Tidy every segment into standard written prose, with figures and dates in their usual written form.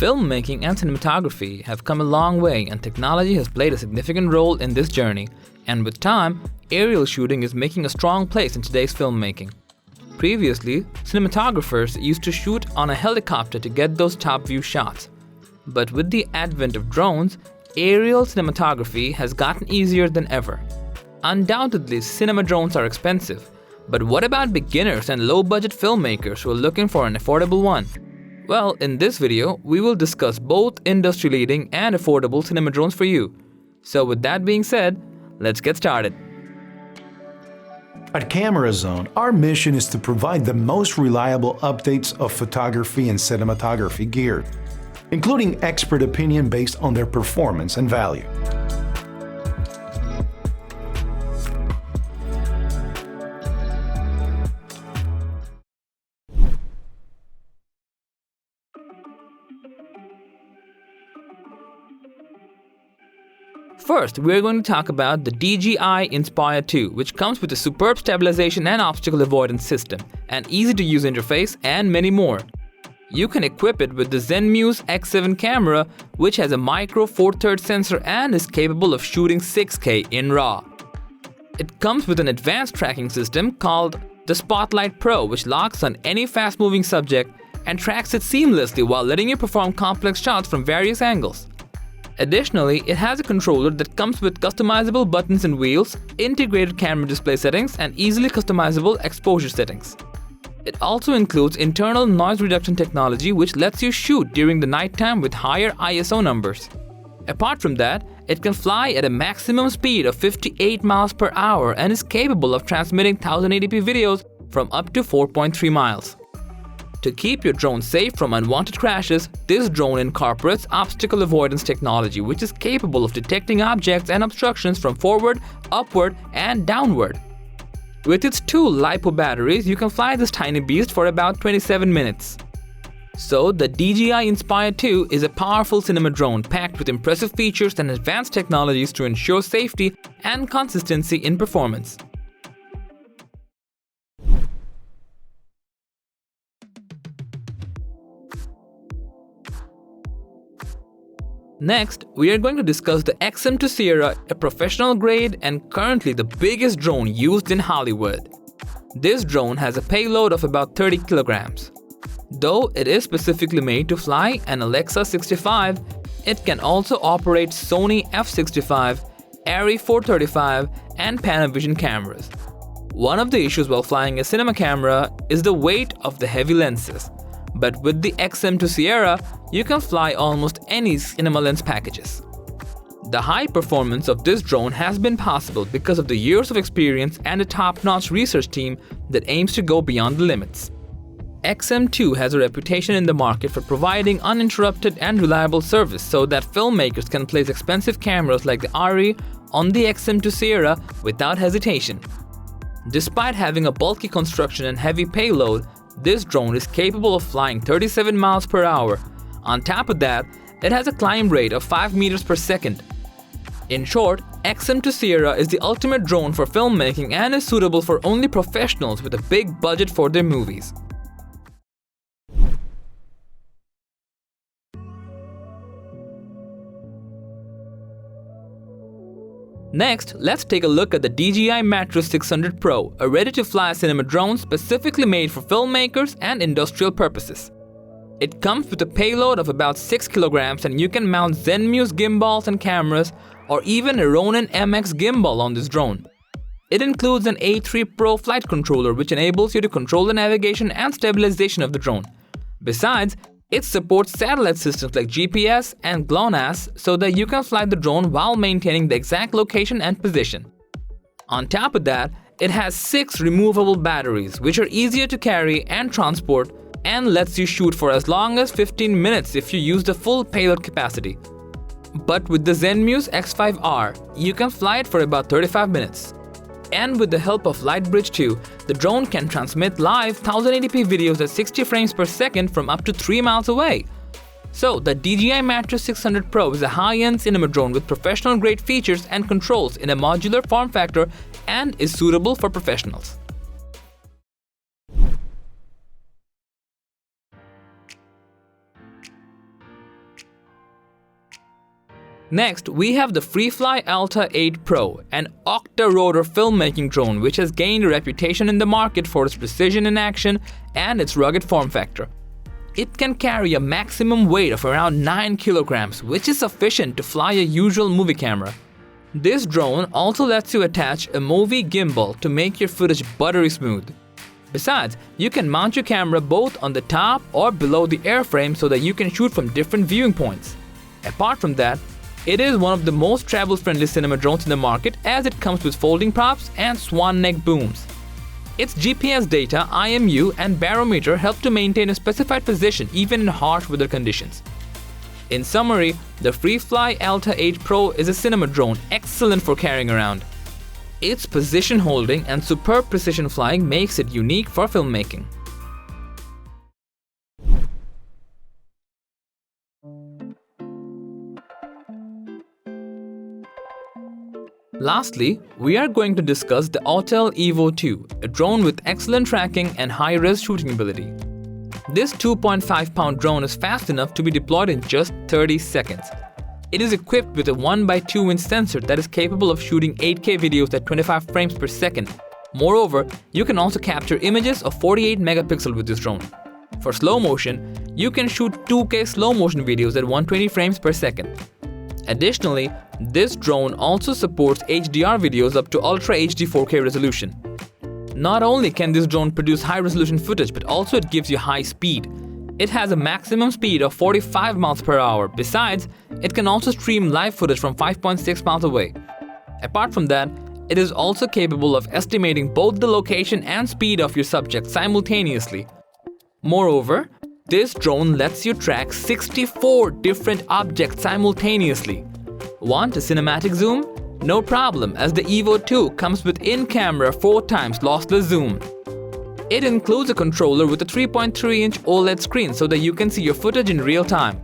Filmmaking and cinematography have come a long way, and technology has played a significant role in this journey. And with time, aerial shooting is making a strong place in today's filmmaking. Previously, cinematographers used to shoot on a helicopter to get those top view shots. But with the advent of drones, aerial cinematography has gotten easier than ever. Undoubtedly, cinema drones are expensive. But what about beginners and low-budget filmmakers who are looking for an affordable one? Well, in this video, we will discuss both industry-leading and affordable cinema drones for you. So with that being said, let's get started. At Camera Zone, our mission is to provide the most reliable updates of photography and cinematography gear, including expert opinion based on their performance and value. First, we are going to talk about the DJI Inspire 2, which comes with a superb stabilization and obstacle avoidance system, an easy-to-use interface, and many more. You can equip it with the Zenmuse X7 camera, which has a micro Four Thirds sensor and is capable of shooting 6K in RAW. It comes with an advanced tracking system called the Spotlight Pro, which locks on any fast-moving subject and tracks it seamlessly while letting you perform complex shots from various angles. Additionally, it has a controller that comes with customizable buttons and wheels, integrated camera display settings, and easily customizable exposure settings. It also includes internal noise reduction technology, which lets you shoot during the nighttime with higher ISO numbers. Apart from that, it can fly at a maximum speed of 58 miles per hour and is capable of transmitting 1080p videos from up to 4.3 miles. To keep your drone safe from unwanted crashes, this drone incorporates obstacle avoidance technology, which is capable of detecting objects and obstructions from forward, upward, and downward. With its 2 LiPo batteries, you can fly this tiny beast for about 27 minutes. So, the DJI Inspire 2 is a powerful cinema drone packed with impressive features and advanced technologies to ensure safety and consistency in performance. Next, we are going to discuss the XM2 Sierra, a professional grade and currently the biggest drone used in Hollywood. This drone has a payload of about 30 kilograms. Though it is specifically made to fly an Alexa 65, it can also operate Sony f65, Arri 435, and Panavision cameras. One of the issues while flying a cinema camera is the weight of the heavy lenses. But with the XM2 Sierra, you can fly almost any cinema lens packages. The high performance of this drone has been possible because of the years of experience and a top-notch research team that aims to go beyond the limits. XM2 has a reputation in the market for providing uninterrupted and reliable service so that filmmakers can place expensive cameras like the Arri on the XM2 Sierra without hesitation. Despite having a bulky construction and heavy payload, this drone is capable of flying 37 miles per hour. On top of that, it has a climb rate of 5 meters per second. In short, XM2 Sierra is the ultimate drone for filmmaking and is suitable for only professionals with a big budget for their movies. Next, let's take a look at the DJI Matrice 600 Pro, a ready-to-fly cinema drone specifically made for filmmakers and industrial purposes. It comes with a payload of about 6 kilograms and you can mount Zenmuse gimbals and cameras or even a Ronin MX gimbal on this drone. It includes an A3 Pro flight controller which enables you to control the navigation and stabilization of the drone. Besides, it supports satellite systems like GPS and GLONASS so that you can fly the drone while maintaining the exact location and position. On top of that, it has 6 removable batteries which are easier to carry and transport and lets you shoot for as long as 15 minutes if you use the full payload capacity. But with the Zenmuse X5R, you can fly it for about 35 minutes. And with the help of Lightbridge 2, the drone can transmit live 1080p videos at 60 frames per second from up to 3 miles away. So, the DJI Matrice 600 Pro is a high-end cinema drone with professional-grade features and controls in a modular form factor and is suitable for professionals. Next, we have the Freefly Alta 8 Pro, an octa-rotor filmmaking drone which has gained a reputation in the market for its precision in action and its rugged form factor. It can carry a maximum weight of around 9 kilograms, which is sufficient to fly a usual movie camera. This drone also lets you attach a movie gimbal to make your footage buttery smooth. Besides, you can mount your camera both on the top or below the airframe so that you can shoot from different viewing points. Apart from that, it is one of the most travel-friendly cinema drones in the market as it comes with folding props and swan neck booms. Its GPS data, IMU, and barometer help to maintain a specified position even in harsh weather conditions. In summary, the Freefly Alta 8 Pro is a cinema drone excellent for carrying around. Its position holding and superb precision flying makes it unique for filmmaking. Lastly, we are going to discuss the Autel EVO II, a drone with excellent tracking and high-res shooting ability. This 2.5-pound drone is fast enough to be deployed in just 30 seconds. It is equipped with a 1x2-inch sensor that is capable of shooting 8K videos at 25 frames per second. Moreover, you can also capture images of 48 megapixels with this drone. For slow motion, you can shoot 2K slow motion videos at 120 frames per second. Additionally, this drone also supports HDR videos up to Ultra HD 4K resolution. Not only can this drone produce high-resolution footage, but also it gives you high speed. It has a maximum speed of 45 miles per hour. Besides, it can also stream live footage from 5.6 miles away. Apart from that, it is also capable of estimating both the location and speed of your subject simultaneously. Moreover, this drone lets you track 64 different objects simultaneously. Want a cinematic zoom? No problem, as the EVO II comes with in-camera 4x lossless zoom. It includes a controller with a 3.3-inch OLED screen so that you can see your footage in real time.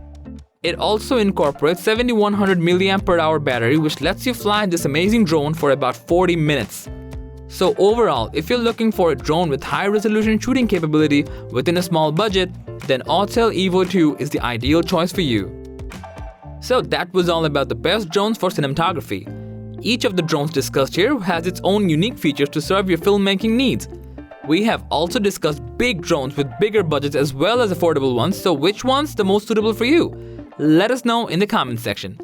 It also incorporates 7100 mAh battery which lets you fly this amazing drone for about 40 minutes. So overall, if you're looking for a drone with high-resolution shooting capability within a small budget, then Autel EVO II is the ideal choice for you. So that was all about the best drones for cinematography. Each of the drones discussed here has its own unique features to serve your filmmaking needs. We have also discussed big drones with bigger budgets as well as affordable ones, so which one's the most suitable for you? Let us know in the comments section.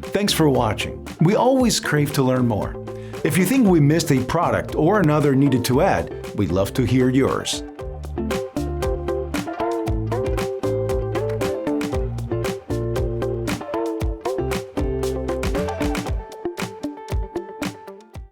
Thanks for watching. We always crave to learn more. If you think we missed a product or another needed to add, we'd love to hear yours.